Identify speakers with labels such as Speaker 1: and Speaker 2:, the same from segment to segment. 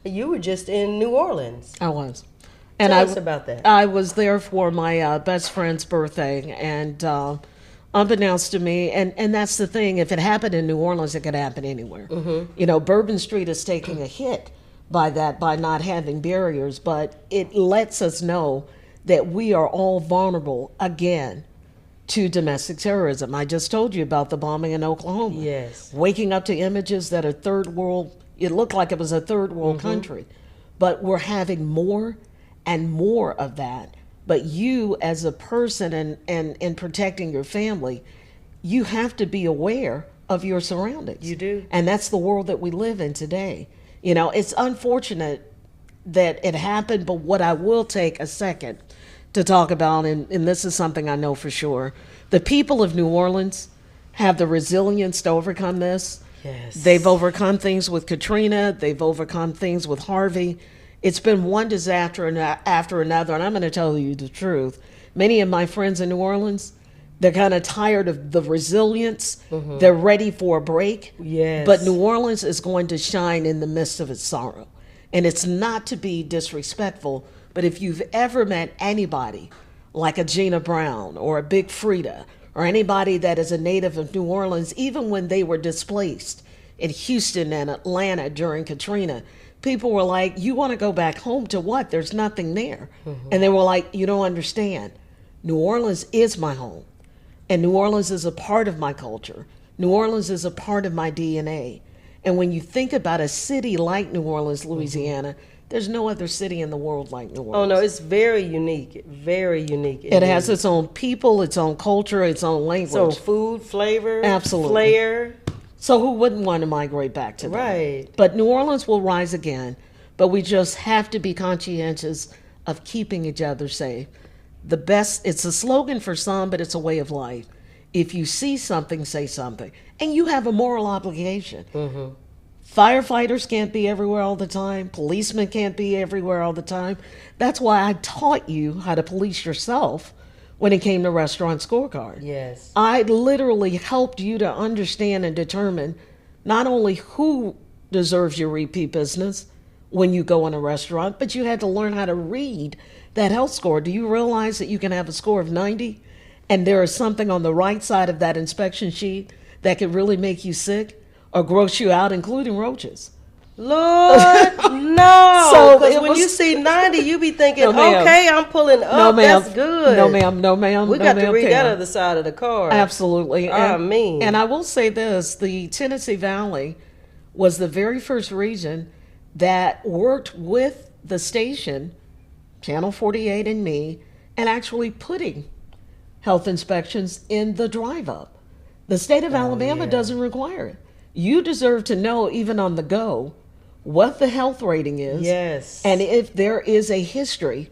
Speaker 1: You were just in New Orleans.
Speaker 2: I was.
Speaker 1: And Tell us about that.
Speaker 2: I was there for my best friend's birthday, and unbeknownst to me, and that's the thing, if it happened in New Orleans, it could happen anywhere. You know, Bourbon Street is taking a hit by that, by not having barriers, but it lets us know that we are all vulnerable again to domestic terrorism. I just told you about the bombing in Oklahoma.
Speaker 1: Yes.
Speaker 2: Waking up to images that are third world, it looked like it was a third world country, but we're having more and more of that. But you as a person and protecting your family, you have to be aware of your surroundings.
Speaker 1: You do.
Speaker 2: And that's the world that we live in today. You know, it's unfortunate that it happened, but what I will take a second to talk about, and this is something I know for sure, the people of New Orleans have the resilience to overcome this.
Speaker 1: Yes.
Speaker 2: They've overcome things with Katrina. They've overcome things with Harvey. It's been one disaster after another, and I'm going to tell you the truth. Many of my friends in New Orleans, they're kind of tired of the resilience. They're ready for a break.
Speaker 1: Yes.
Speaker 2: But New Orleans is going to shine in the midst of its sorrow. And it's not to be disrespectful, but if you've ever met anybody like a Gina Brown or a Big Frida, or anybody that is a native of New Orleans, even when they were displaced in Houston and Atlanta during Katrina, people were like, you want to go back home to what? There's nothing there. And they were like, you don't understand. New Orleans is my home. And New Orleans is a part of my culture. New Orleans is a part of my DNA. And when you think about a city like New Orleans, Louisiana, there's no other city in the world like New Orleans.
Speaker 1: Oh, no, it's very unique. Very unique.
Speaker 2: It has its own people, its own culture, its own language.
Speaker 1: So food, flavor,
Speaker 2: absolutely,
Speaker 1: flair.
Speaker 2: So who wouldn't want to migrate back to that?
Speaker 1: Right.
Speaker 2: But New Orleans will rise again. But we just have to be conscientious of keeping each other safe. The best, it's a slogan for some, but it's a way of life. If you see something, say something. And you have a moral obligation. Firefighters can't be everywhere all the time. Policemen can't be everywhere all the time. That's why I taught you how to police yourself when it came to Restaurant Scorecard.
Speaker 1: Yes.
Speaker 2: I literally helped you to understand and determine not only who deserves your repeat business when you go in a restaurant, but you had to learn how to read that health score. Do you realize that you can have a score of 90 and there is something on the right side of that inspection sheet that could really make you sick or gross you out, including roaches?
Speaker 1: Lord, no.
Speaker 2: So
Speaker 1: because when you see 90, you be thinking,
Speaker 2: No,
Speaker 1: okay, I'm pulling up.
Speaker 2: No, ma'am.
Speaker 1: That's good.
Speaker 2: No, ma'am. No, ma'am.
Speaker 1: We
Speaker 2: No,
Speaker 1: got to
Speaker 2: ma'am,
Speaker 1: read that
Speaker 2: Pam.
Speaker 1: other side of the card.
Speaker 2: Absolutely.
Speaker 1: And
Speaker 2: I will say this, the Tennessee Valley was the very first region that worked with the station, Channel 48 and me, and actually putting health inspections in the drive-up. The state of Alabama doesn't require it. You deserve to know, even on the go, what the health rating is.
Speaker 1: Yes.
Speaker 2: And if there is a history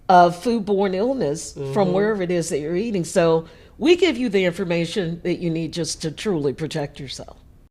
Speaker 2: of foodborne illness from wherever it is that you're eating. So we give you the information that you need just to truly protect yourself.